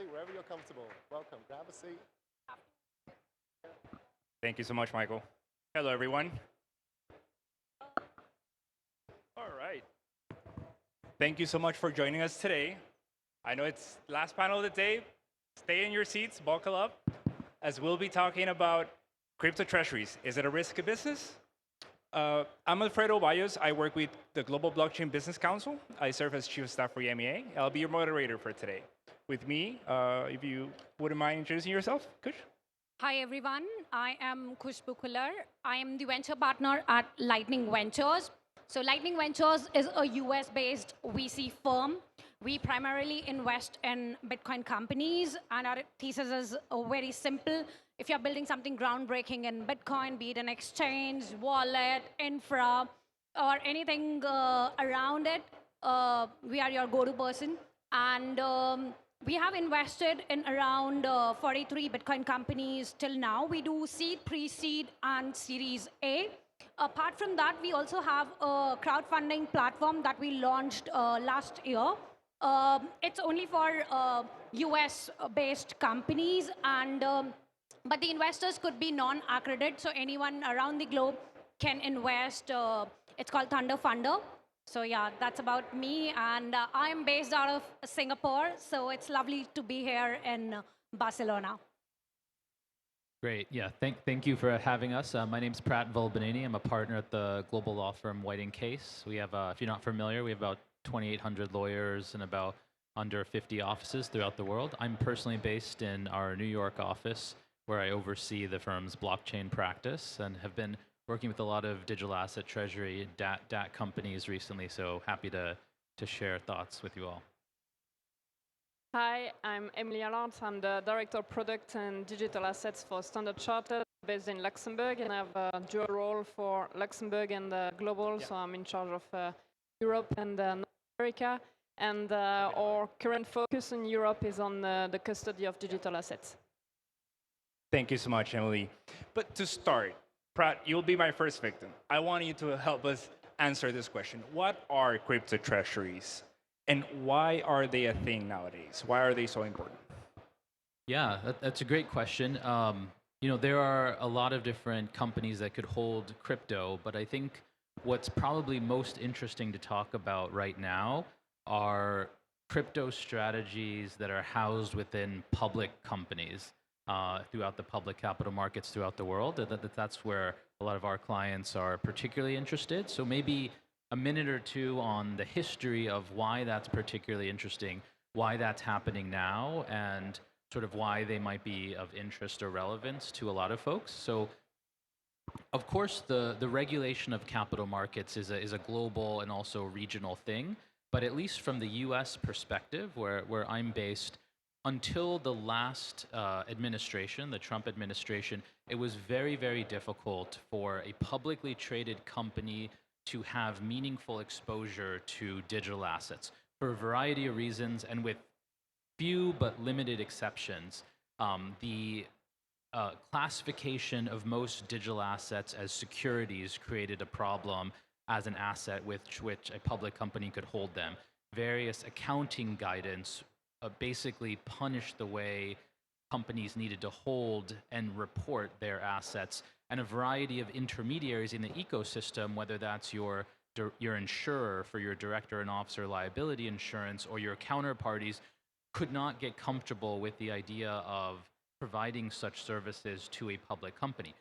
seat wherever you're comfortable. Welcome. Grab a seat. Thank you so much, Michael. Hello, everyone. All right. Thank you so much for joining us today. I know it's last panel of the day. Stay in your seats, buckle up, as we'll be talking about crypto treasuries. Is it a risky business? I'm Alfredo Oballos. I work with the Global Blockchain Business Council. I serve as Chief of Staff for Emilie. I'll be your moderator for today. With me, if you wouldn't mind introducing yourself, Kush. Hi everyone, I am Khushboo Khullar. I am the venture partner at Lightning Ventures. So Lightning Ventures is a US-based VC firm. We primarily invest in Bitcoin companies, and our thesis is very simple. If you're building something groundbreaking in Bitcoin, be it an exchange, wallet, infra, or anything around it, we are your go-to person. And we have invested in around 43 Bitcoin companies till now. We do seed, pre-seed, and Series A. Apart from that, we also have a crowdfunding platform that we launched last year. It's only for US-based companies, and but the investors could be non-accredited, so anyone around the globe can invest. It's called Thunder Funder. So yeah, that's about me, and I'm based out of Singapore, so it's lovely to be here in Barcelona. Great, yeah, thank you for having us. My name's Pratin, Vallabhaneni. I'm a partner at the global law firm White & Case. We have, if you're not familiar, we have about 2,800 lawyers and about under 50 offices throughout the world. I'm personally based in our New York office, where I oversee the firm's blockchain practice and have been working with a lot of digital asset treasury DAT companies recently, so happy to share thoughts with you all. Hi, I'm Emilie. I'm the Director of Product and Digital Assets for Standard Chartered, based in Luxembourg, and I have a dual role for Luxembourg and global, so I'm in charge of Europe and North America, and our current focus in Europe is on the custody of digital assets. Thank you so much, Emilie. But to start, Prat, you'll be my first victim. I want you to help us answer this question. What are crypto treasuries, and why are they a thing nowadays? Why are they so important? Yeah, that's a great question. There are a lot of different companies that could hold crypto, but I think what's probably most interesting to talk about right now are crypto strategies that are housed within public companies. Throughout the public capital markets throughout the world. That's where a lot of our clients are particularly interested. So maybe a minute or two on the history of why that's particularly interesting, why that's happening now, and sort of why they might be of interest or relevance to a lot of folks. So of course, the regulation of capital markets is a global and also regional thing. But at least from the US perspective, where I'm based, until the last administration, the Trump administration, it was very, very difficult for a publicly traded company to have meaningful exposure to digital assets for a variety of reasons, and with few but limited exceptions. The classification of most digital assets as securities created a problem as an asset with which a public company could hold them. Various accounting guidance basically punished the way companies needed to hold and report their assets, and a variety of intermediaries in the ecosystem, whether that's your insurer for your director and officer liability insurance or your counterparties, could not get comfortable with the idea of providing such services to a public company.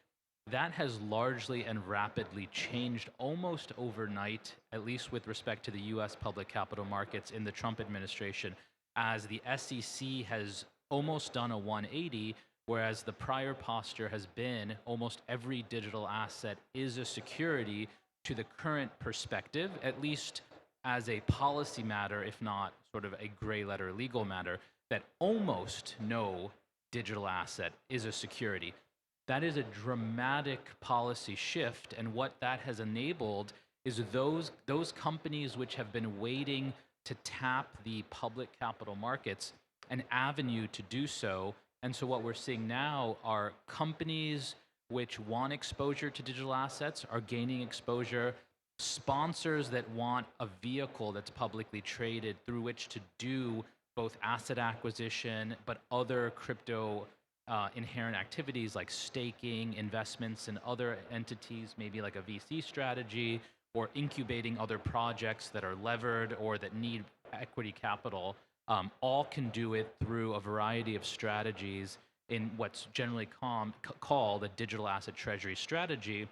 That has largely and rapidly changed almost overnight, at least with respect to the US public capital markets in the Trump administration, as the SEC has almost done a 180, whereas the prior posture has been almost every digital asset is a security to the current perspective, at least as a policy matter, if not sort of a gray letter legal matter, that almost no digital asset is a security. That is a dramatic policy shift, and what that has enabled is those companies which have been waiting to tap the public capital markets an avenue to do so. And so what we're seeing now are companies which want exposure to digital assets are gaining exposure, sponsors that want a vehicle that's publicly traded through which to do both asset acquisition, but other crypto inherent activities like staking, investments in other entities, maybe like a VC strategy, or incubating other projects that are levered or that need equity capital, all can do it through a variety of strategies in what's generally called a digital asset treasury strategy.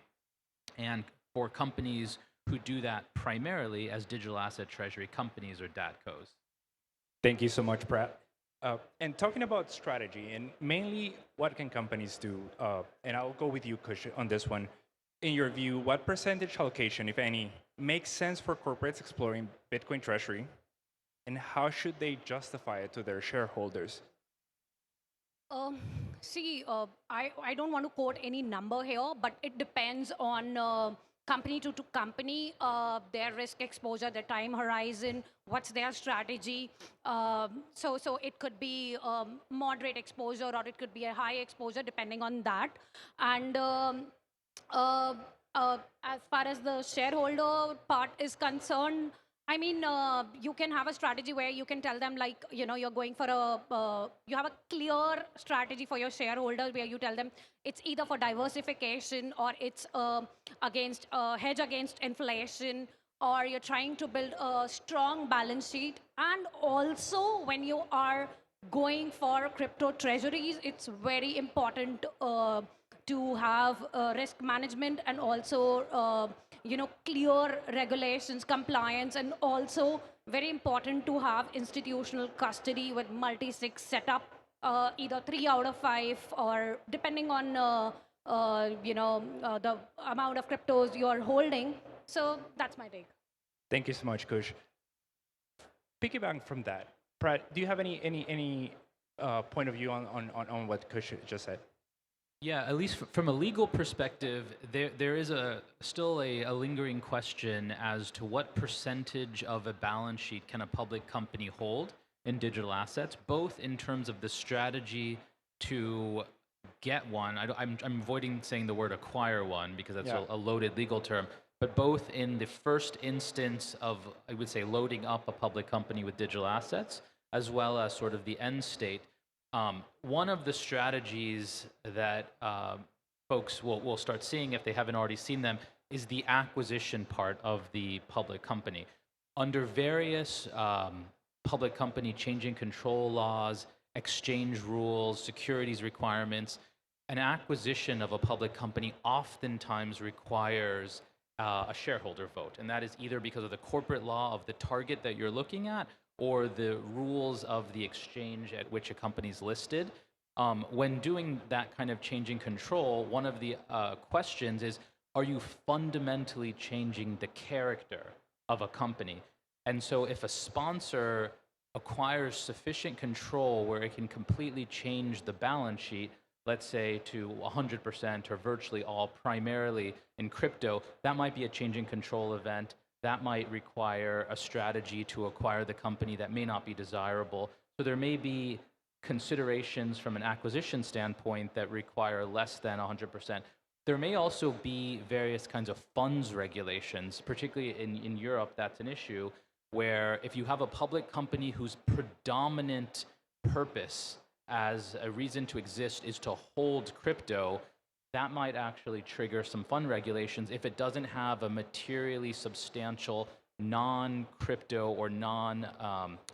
And for companies who do that primarily as digital asset treasury companies or DATCos. Thank you so much, Pratt. And talking about strategy, and mainly what can companies do? And I'll go with you, Kush, on this one. In your view, what percentage allocation, if any, makes sense for corporates exploring Bitcoin Treasury, and how should they justify it to their shareholders? I don't want to quote any number here, but it depends on company to company, their risk exposure, their time horizon, what's their strategy. So it could be moderate exposure or it could be a high exposure depending on that. And as far as the shareholder part is concerned, I mean, you can have a strategy where you can tell them like, you're going for you have a clear strategy for your shareholders where you tell them it's either for diversification or it's against hedge against inflation, or you're trying to build a strong balance sheet. And also when you are going for crypto treasuries, it's very important to have risk management and also clear regulations, compliance, and also very important to have institutional custody with multi-sig setup, either 3 out of 5 or depending on the amount of cryptos you're holding. So that's my take. Thank you so much, Kush. Piggybacking from that, Pratt, do you have any point of view on what Kush just said? Yeah, at least from a legal perspective, there is still a lingering question as to what percentage of a balance sheet can a public company hold in digital assets, both in terms of the strategy to get one. I'm avoiding saying the word acquire one because that's a loaded legal term, but both in the first instance of, I would say, loading up a public company with digital assets, as well as sort of the end state. One of the strategies that folks will start seeing, if they haven't already seen them, is the acquisition part of the public company. Under various public company changing control laws, exchange rules, securities requirements, an acquisition of a public company oftentimes requires a shareholder vote. And that is either because of the corporate law of the target that you're looking at, or the rules of the exchange at which a company's listed. When doing that kind of changing control, one of the questions is, are you fundamentally changing the character of a company? And so if a sponsor acquires sufficient control where it can completely change the balance sheet, let's say to 100% or virtually all primarily in crypto, that might be a changing control event. That might require a strategy to acquire the company that may not be desirable. So there may be considerations from an acquisition standpoint that require less than 100%. There may also be various kinds of funds regulations, particularly in Europe, that's an issue, where if you have a public company whose predominant purpose as a reason to exist is to hold crypto, that might actually trigger some fund regulations if it doesn't have a materially substantial non-crypto or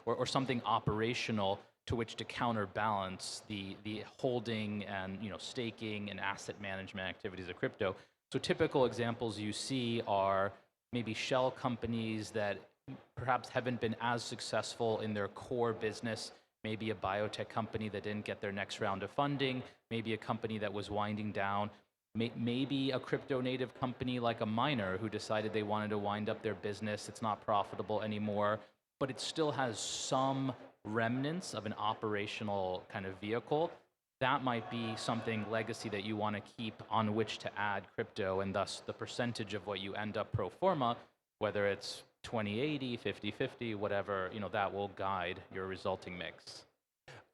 or something operational to which to counterbalance the holding and staking and asset management activities of crypto. So typical examples you see are maybe shell companies that perhaps haven't been as successful in their core business. Maybe a biotech company that didn't get their next round of funding, maybe a company that was winding down, maybe a crypto native company like a miner who decided they wanted to wind up their business. It's not profitable anymore, but it still has some remnants of an operational kind of vehicle. That might be something legacy that you want to keep on which to add crypto, and thus the percentage of what you end up pro forma, whether it's 20/80, 50/50, whatever, that will guide your resulting mix.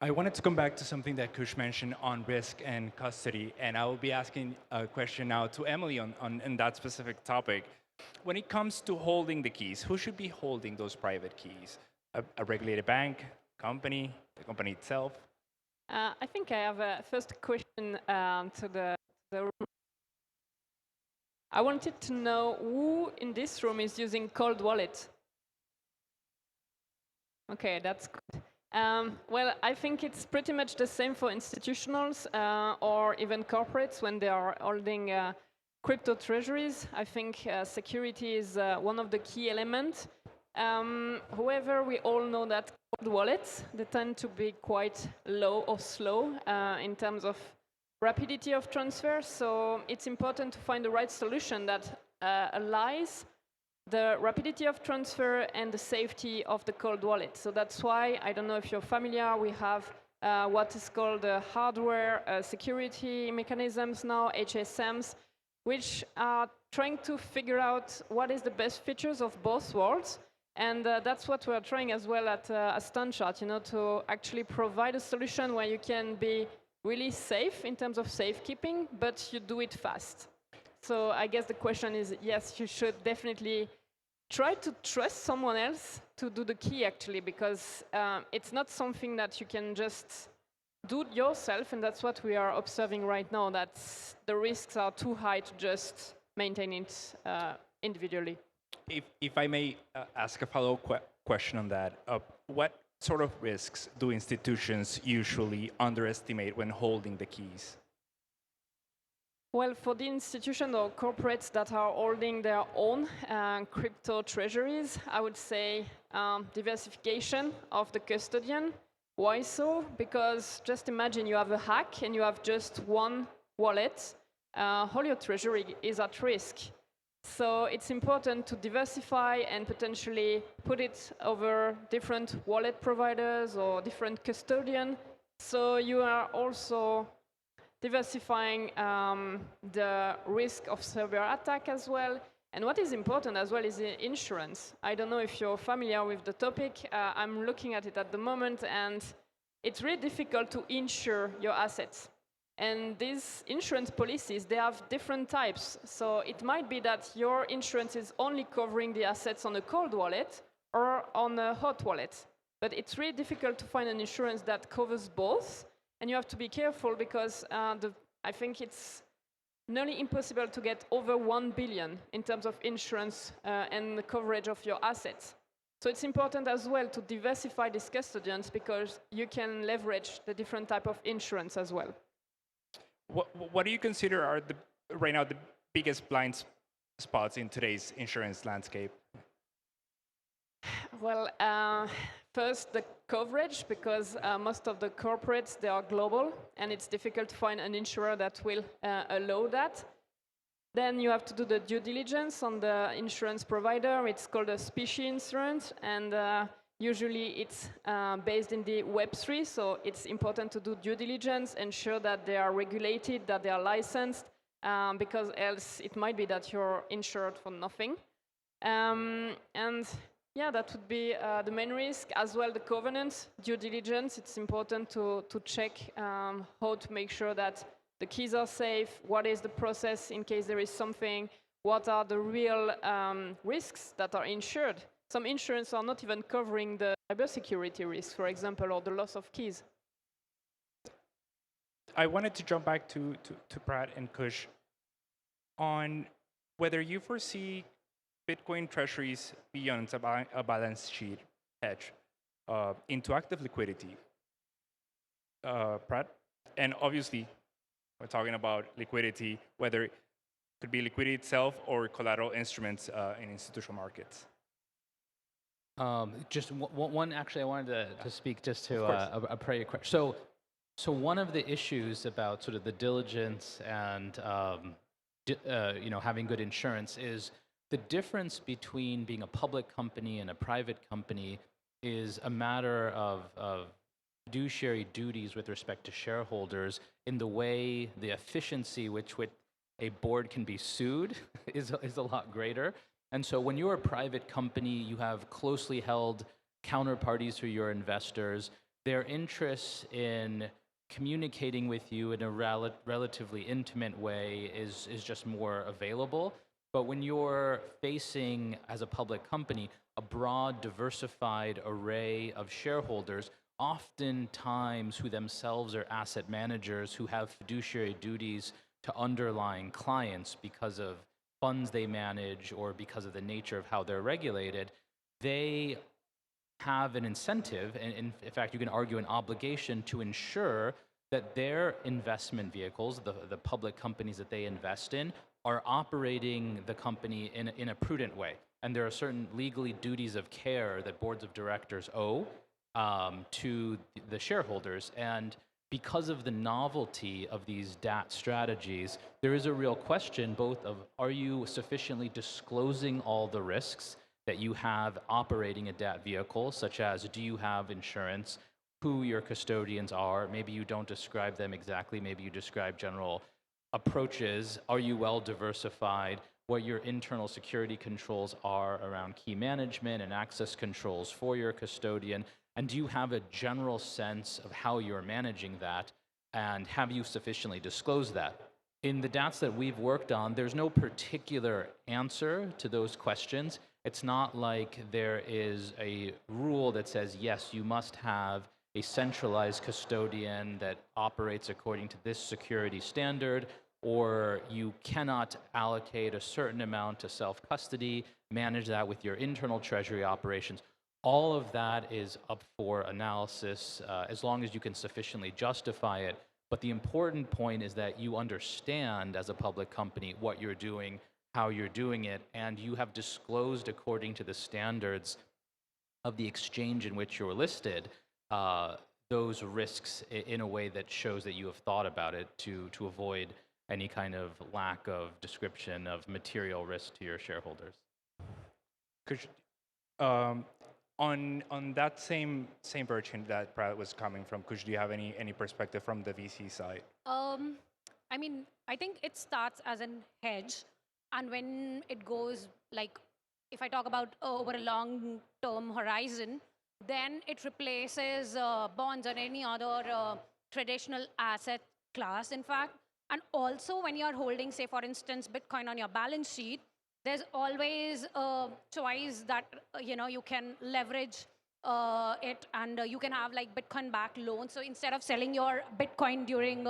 I wanted to come back to something that Kush mentioned on risk and custody, and I will be asking a question now to Emilie on that specific topic. When it comes to holding the keys, who should be holding those private keys? A regulated bank, the company itself? I think I have a first question to the room. I wanted to know who in this room is using cold wallet. Okay, that's good. Well, I think it's pretty much the same for institutionals or even corporates when they are holding crypto treasuries. I think security is one of the key elements. However, we all know that cold wallets, they tend to be quite low or slow in terms of rapidity of transfer. So it's important to find the right solution that allows the rapidity of transfer and the safety of the cold wallet. So that's why, I don't know if you're familiar, we have what is called hardware security mechanisms now, HSMs, which are trying to figure out what is the best features of both worlds. And that's what we're trying as well at StanChart, to actually provide a solution where you can be really safe in terms of safekeeping, but you do it fast. So I guess the question is, yes, you should definitely try to trust someone else to do the key, actually, because it's not something that you can just do yourself, and that's what we are observing right now, that the risks are too high to just maintain it individually. If I may ask a follow-up question on that, what sort of risks do institutions usually underestimate when holding the keys? Well, for the institutions or corporates that are holding their own crypto treasuries, I would say diversification of the custodian. Why so? Because just imagine you have a hack and you have just one wallet. All your treasury is at risk. So it's important to diversify and potentially put it over different wallet providers or different custodian. So you are also diversifying the risk of cyber attack as well. And what is important as well is the insurance. I don't know if you're familiar with the topic. I'm looking at it at the moment, and it's really difficult to insure your assets. And these insurance policies, they have different types. So it might be that your insurance is only covering the assets on a cold wallet or on a hot wallet. But it's really difficult to find an insurance that covers both. And you have to be careful because I think it's nearly impossible to get over 1 billion in terms of insurance and the coverage of your assets. So it's important as well to diversify these custodians because you can leverage the different type of insurance as well. What do you consider are right now the biggest blind spots in today's insurance landscape? Well, first the coverage, because most of the corporates, they are global, and it's difficult to find an insurer that will allow that. Then you have to do the due diligence on the insurance provider. It's called a specie insurance, and usually it's based in the Web3, so it's important to do due diligence, ensure that they are regulated, that they are licensed, because else it might be that you're insured for nothing. And yeah, that would be the main risk, as well the governance, due diligence. It's important to check how to make sure that the keys are safe, what is the process in case there is something, what are the real risks that are insured. Some insurance are not even covering the cybersecurity risk, for example, or the loss of keys. I wanted to jump back to Prat and Kush on whether you foresee Bitcoin treasuries beyond a balance sheet hedge into active liquidity. Prat? And obviously, we're talking about liquidity, whether it could be liquidity itself or collateral instruments in institutional markets. Just one, actually, I wanted to speak just to a prior question. So one of the issues about sort of the diligence and having good insurance is the difference between being a public company and a private company is a matter of fiduciary duties with respect to shareholders in the way the efficiency which a board can be sued is a lot greater. And so when you're a private company, you have closely held counterparties who are your investors. Their interests in communicating with you in a relatively intimate way is just more available. But when you're facing, as a public company, a broad, diversified array of shareholders, oftentimes who themselves are asset managers who have fiduciary duties to underlying clients because of funds they manage or because of the nature of how they're regulated, they have an incentive, and in fact, you can argue an obligation to ensure that their investment vehicles, the public companies that they invest in, are operating the company in a prudent way. And there are certain legally duties of care that boards of directors owe to the shareholders. And because of the novelty of these DAT strategies, there is a real question both of, are you sufficiently disclosing all the risks that you have operating a DAT vehicle, such as do you have insurance, who your custodians are, maybe you don't describe them exactly, maybe you describe general approaches, are you well diversified, what your internal security controls are around key management and access controls for your custodian, and do you have a general sense of how you're managing that, and have you sufficiently disclosed that? In the DATs that we've worked on, there's no particular answer to those questions. It's not like there is a rule that says, yes, you must have a centralized custodian that operates according to this security standard, or you cannot allocate a certain amount to self-custody, manage that with your internal treasury operations. All of that is up for analysis as long as you can sufficiently justify it. But the important point is that you understand as a public company what you're doing, how you're doing it, and you have disclosed according to the standards of the exchange in which you're listed those risks in a way that shows that you have thought about it to avoid any kind of lack of description of material risk to your shareholders. On that same version that Pratt was coming from, do you have any perspective from the VC side? I mean, I think it starts as an hedge, and when it goes, like, if I talk about over a long-term horizon, then it replaces bonds or any other traditional asset class, in fact. And also, when you're holding, say, for instance, Bitcoin on your balance sheet, there's always a choice that, you can leverage it, and you can have, like, Bitcoin-backed loans. So instead of selling your Bitcoin during,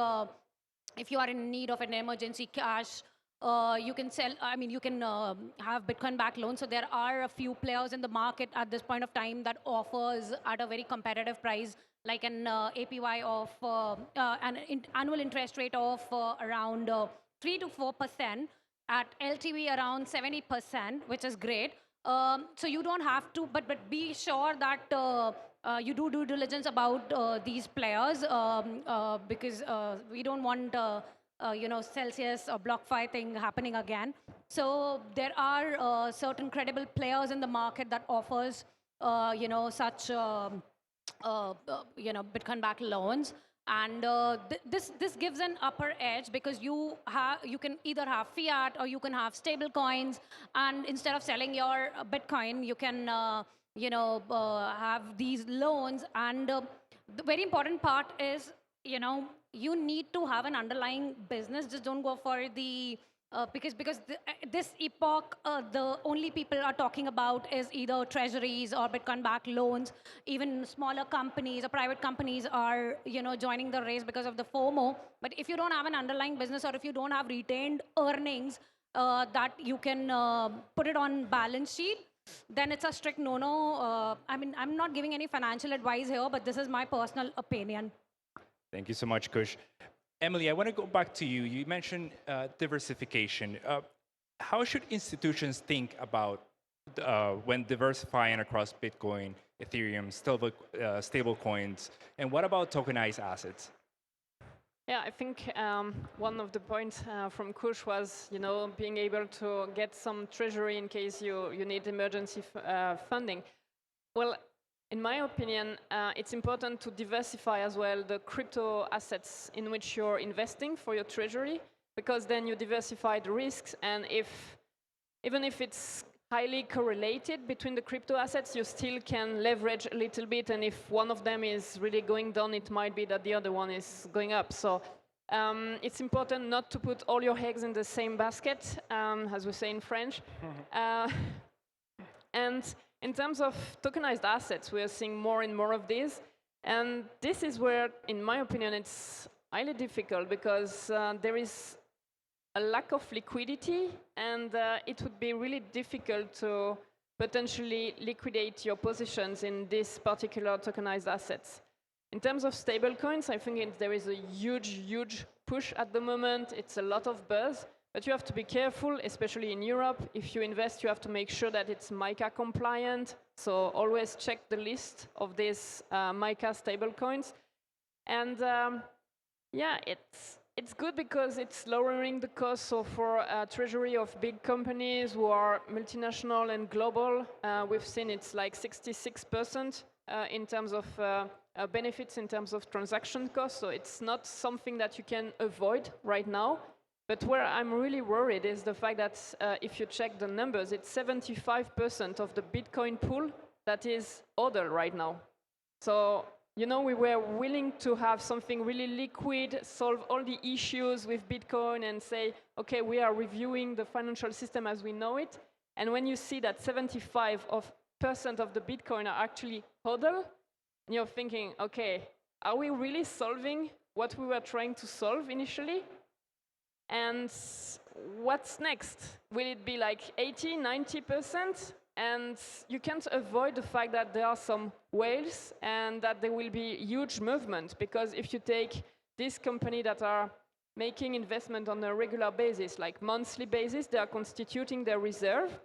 if you are in need of an emergency cash, you can sell, you can have Bitcoin-backed loans. So there are a few players in the market at this point of time that offers at a very competitive price, like an APY of an annual interest rate of around 3 to 4%, at LTV around 70%, which is great. So you don't have to, but be sure that you do due diligence about these players because we don't want Celsius or BlockFi thing happening again. So there are certain credible players in the market that offers such Bitcoin-backed loans, and this gives an upper edge because you can either have fiat or you can have stable coins, and instead of selling your Bitcoin, you can have these loans. And the very important part is you need to have an underlying business. Just don't go for the because this epoch, the only people are talking about is either treasuries or Bitcoin-backed loans. Even smaller companies or private companies are, joining the race because of the FOMO. But if you don't have an underlying business, or if you don't have retained earnings that you can put it on balance sheet, then it's a strict no-no. I'm not giving any financial advice here, but this is my personal opinion. Thank you so much, Kush. Emilie, I want to go back to you. You mentioned diversification. How should institutions think about when diversifying across Bitcoin, Ethereum, stable coins, and what about tokenized assets? Yeah, I think one of the points from Kush was, being able to get some treasury in case you need emergency funding. Well, in my opinion, it's important to diversify as well the crypto assets in which you're investing for your treasury, because then you diversify the risks, and even if it's highly correlated between the crypto assets, you still can leverage a little bit, and if one of them is really going down, it might be that the other one is going up. So it's important not to put all your eggs in the same basket, as we say in French. And in terms of tokenized assets, we are seeing more and more of these. And this is where, in my opinion, it's highly difficult because there is a lack of liquidity, and it would be really difficult to potentially liquidate your positions in this particular tokenized assets. In terms of stablecoins, I think there is a huge push at the moment. It's a lot of buzz, but you have to be careful, especially in Europe. If you invest, you have to make sure that it's MiCA compliant. So always check the list of these MiCA stablecoins. And yeah, it's good because it's lowering the cost. So for a treasury of big companies who are multinational and global, we've seen it's like 66% in terms of benefits in terms of transaction costs. So it's not something that you can avoid right now. But where I'm really worried is the fact that if you check the numbers, it's 75% of the Bitcoin pool that is hodled right now. So, you know, we were willing to have something really liquid, solve all the issues with Bitcoin and say, okay, we are reviewing the financial system as we know it. And when you see that 75% of the Bitcoin are actually hodled, you're thinking, okay, are we really solving what we were trying to solve initially? And what's next? Will it be like 80, 90%? And you can't avoid the fact that there are some whales and that there will be huge movement, because if you take this company that are making investment on a regular basis, like monthly basis, they are constituting their reserve.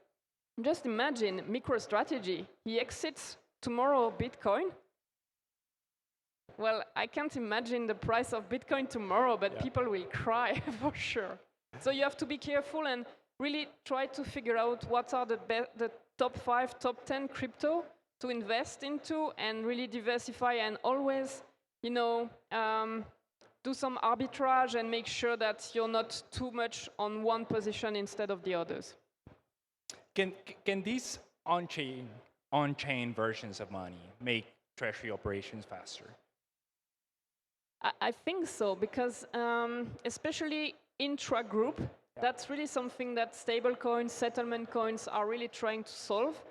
Just imagine MicroStrategy. He exits tomorrow Bitcoin. Well, I can't imagine the price of Bitcoin tomorrow, but people will cry for sure. So you have to be careful and really try to figure out what are the top 5, top 10 crypto to invest into, and really diversify, and always, you know, do some arbitrage and make sure that you're not too much on one position instead of the others. Can these on-chain versions of money make treasury operations faster? I think so, because especially intra-group, that's really something that stablecoins, settlement coins are really trying to solve.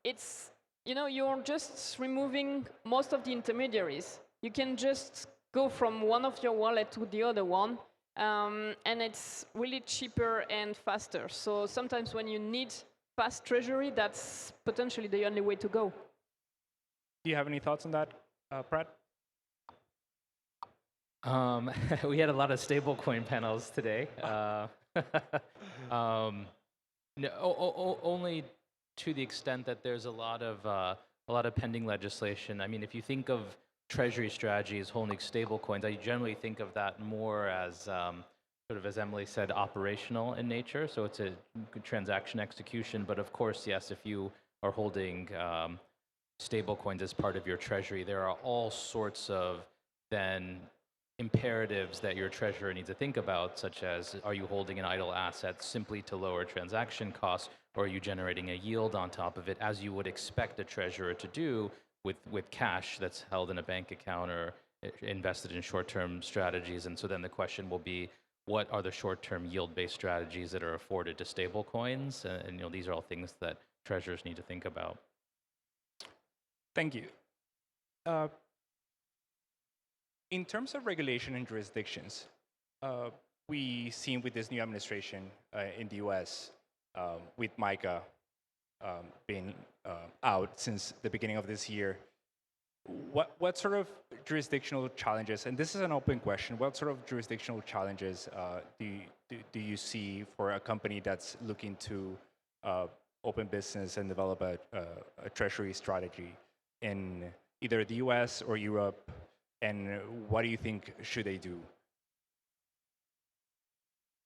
It's, you know, you're just removing most of the intermediaries. You can just go from one of your wallet to the other one, and it's really cheaper and faster. So sometimes when you need fast treasury, that's potentially the only way to go. Do you have any thoughts on that, Pratt? We had a lot of stablecoin panels today. No, only to the extent that there's a lot of pending legislation. I mean, if you think of treasury strategies holding stablecoins, I generally think of that more as sort of, as Emilie said, operational in nature. So it's a transaction execution. But of course, yes, if you are holding stablecoins as part of your treasury, there are all sorts of then imperatives that your treasurer needs to think about, such as, are you holding an idle asset simply to lower transaction costs, or are you generating a yield on top of it, as you would expect a treasurer to do with cash that's held in a bank account or invested in short-term strategies? And so then the question will be, what are the short-term yield-based strategies that are afforded to stablecoins? And you know, these are all things that treasurers need to think about. Thank you. In terms of regulation in jurisdictions, we seen with this new administration in the US, with MiCA being out since the beginning of this year, what sort of jurisdictional challenges, and this is an open question, what sort of jurisdictional challenges do you see for a company that's looking to open business and develop a treasury strategy in either the US or Europe? And what do you think should they do?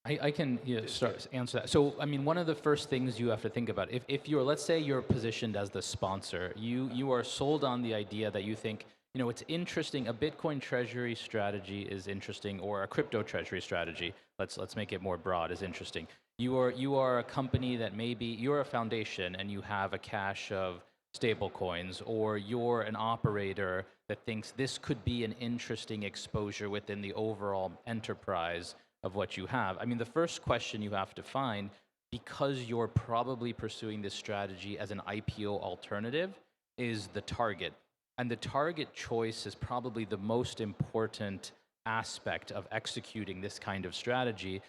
I can start answer that. So, I mean, one of the first things you have to think about, if you're, let's say you're positioned as the sponsor, you are sold on the idea that you think, you know, it's interesting, a Bitcoin treasury strategy is interesting, or a crypto treasury strategy, let's make it more broad, is interesting. You are a company that maybe, you're a foundation and you have a cache of stable coins, or you're an operator that thinks this could be an interesting exposure within the overall enterprise of what you have. I mean, the first question you have to find, because you're probably pursuing this strategy as an IPO alternative, is the target. And the target choice is probably the most important aspect of executing this kind of strategy.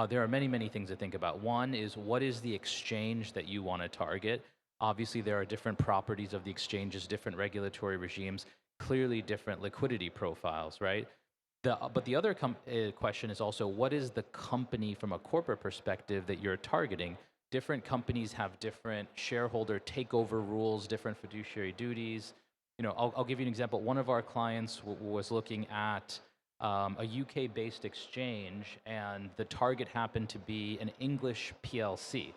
There are many, many things to think about. One is, what is the exchange that you want to target? Obviously, there are different properties of the exchanges, different regulatory regimes, clearly different liquidity profiles, right? But the other question is also, what is the company from a corporate perspective that you're targeting? Different companies have different shareholder takeover rules, different fiduciary duties. I'll give you an example. One of our clients was looking at a UK-based exchange, and the target happened to be an English PLC.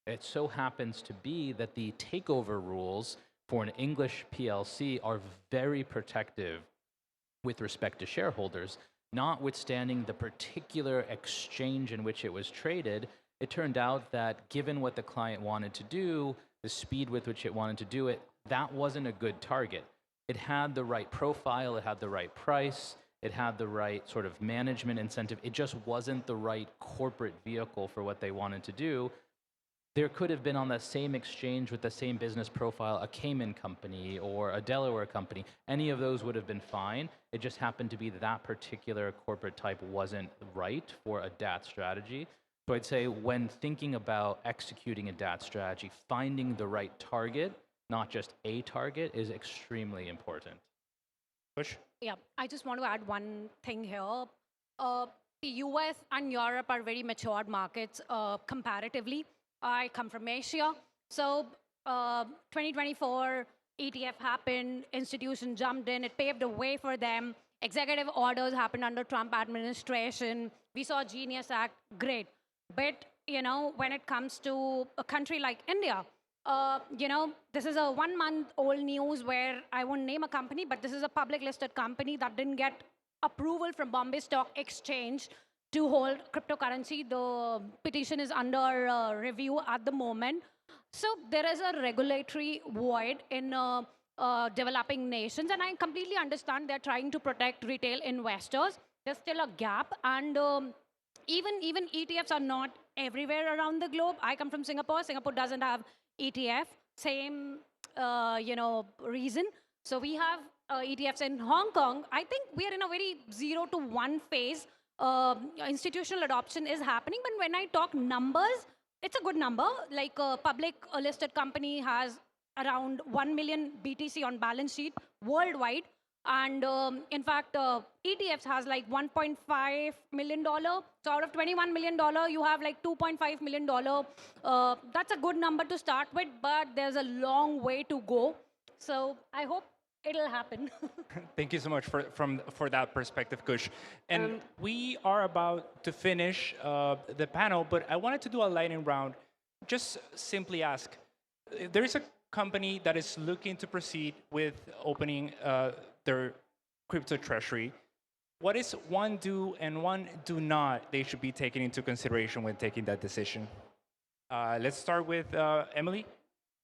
It so happens to be that the takeover rules for an English PLC are very protective with respect to shareholders. Notwithstanding the particular exchange in which it was traded, it turned out that given what the client wanted to do, the speed with which it wanted to do it, that wasn't a good target. It had the right profile, it had the right price, it had the right sort of management incentive. It just wasn't the right corporate vehicle for what they wanted to do. There could have been on the same exchange with the same business profile a Cayman company or a Delaware company. Any of those would have been fine. It just happened to be that particular corporate type wasn't right for a DAT strategy. So I'd say when thinking about executing a DAT strategy, finding the right target, not just a target, is extremely important. Khush? Yeah, I just want to add one thing here. The US and Europe are very matured markets comparatively. I come from Asia. So 2024 ETF happened, institution jumped in, it paved the way for them. Executive orders happened under Trump administration. We saw Genius Act, great. But, when it comes to a country like India, this is a 1 month old news where I won't name a company, but this is a public listed company that didn't get approval from Bombay Stock Exchange to hold cryptocurrency. The petition is under review at the moment. So there is a regulatory void in developing nations, and I completely understand they're trying to protect retail investors. There's still a gap, and even ETFs are not everywhere around the globe. I come from Singapore. Singapore doesn't have ETF. Same, reason. So we have ETFs in Hong Kong. I think we are in a very 0 to 1 phase. Institutional adoption is happening, but when I talk numbers, it's a good number. Like a public listed company has around 1 million BTC on balance sheet worldwide. And in fact, ETFs has like $1.5 million. So out of $21 million, you have like $2.5 million. That's a good number to start with, but there's a long way to go. So I hope it'll happen. Thank you so much for that perspective, Khush. And we are about to finish the panel, but I wanted to do a lightning round. Just simply ask, there is a company that is looking to proceed with opening their crypto treasury. What is one do and one do not they should be taking into consideration when taking that decision? Let's start with Emilie.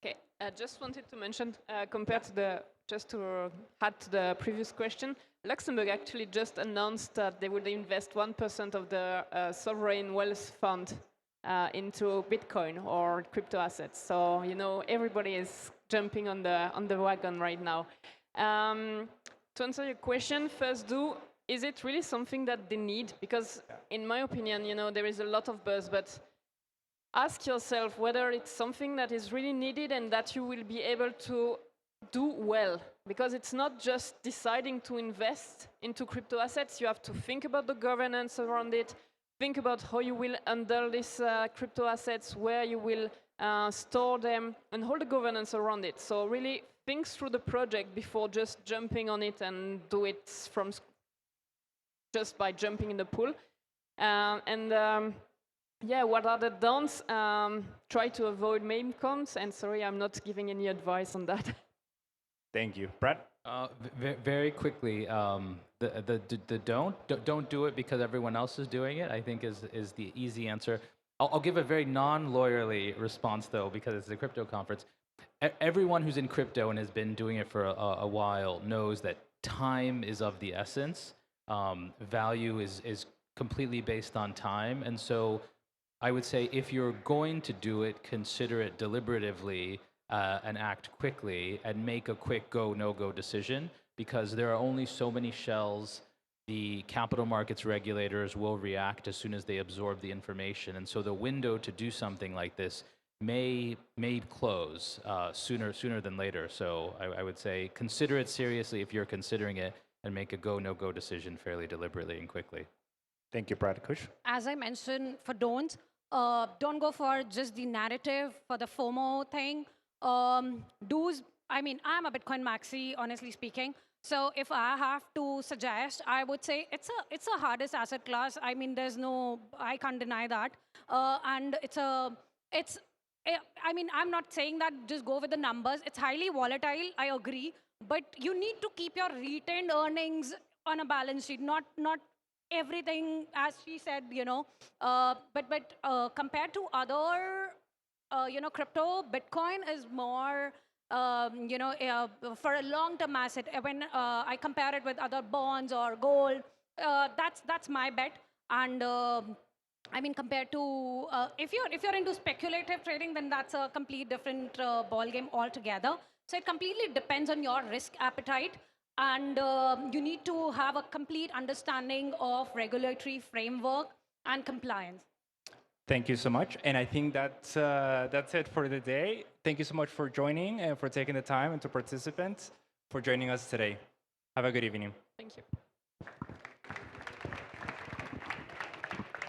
Okay, I just wanted to mention, compared to just to add to the previous question, Luxembourg actually just announced that they would invest 1% of the sovereign wealth fund into Bitcoin or crypto assets. So everybody is jumping on the wagon right now. To answer your question, first, is it really something that they need? Because in my opinion, there is a lot of buzz, but ask yourself whether it's something that is really needed and that you will be able to do well. Because it's not just deciding to invest into crypto assets. You have to think about the governance around it, think about how you will handle these crypto assets, where you will store them, and all the governance around it. So really think through the project before just jumping on it and do it just by jumping in the pool. What are the downs? Try to avoid meme coins. And sorry, I'm not giving any advice on that. Thank you. Brett? Very quickly, the don't do it because everyone else is doing it, I think is the easy answer. I'll give a very non-lawyerly response, though, because it's a crypto conference. Everyone who's in crypto and has been doing it for a while knows that time is of the essence. Value is completely based on time. And so I would say if you're going to do it, consider it deliberatively and act quickly and make a quick go, no-go decision, because there are only so many shells. The capital markets regulators will react as soon as they absorb the information. And so the window to do something like this may close sooner than later. So I would say consider it seriously if you're considering it, and make a go, no-go decision fairly deliberately and quickly. Thank you, Pratin. Khush? As I mentioned, for don't go for just the narrative, for the FOMO thing. Do's, I mean, I'm a Bitcoin maxi, honestly speaking. So if I have to suggest, I would say it's a hardest asset class. I mean, I can't deny that. And I mean, I'm not saying that just go with the numbers. It's highly volatile, I agree. But you need to keep your retained earnings on a balance sheet, not everything, as she said, but compared to other, crypto, Bitcoin is more, for a long-term asset. When I compare it with other bonds or gold, that's my bet. And I mean, compared to if you're into speculative trading, then that's a complete different ball game altogether. So it completely depends on your risk appetite, and you need to have a complete understanding of regulatory framework and compliance. Thank you so much. And I think that's it for the day. Thank you so much for joining and for taking the time, and to participants for joining us today. Have a good evening. Thank you.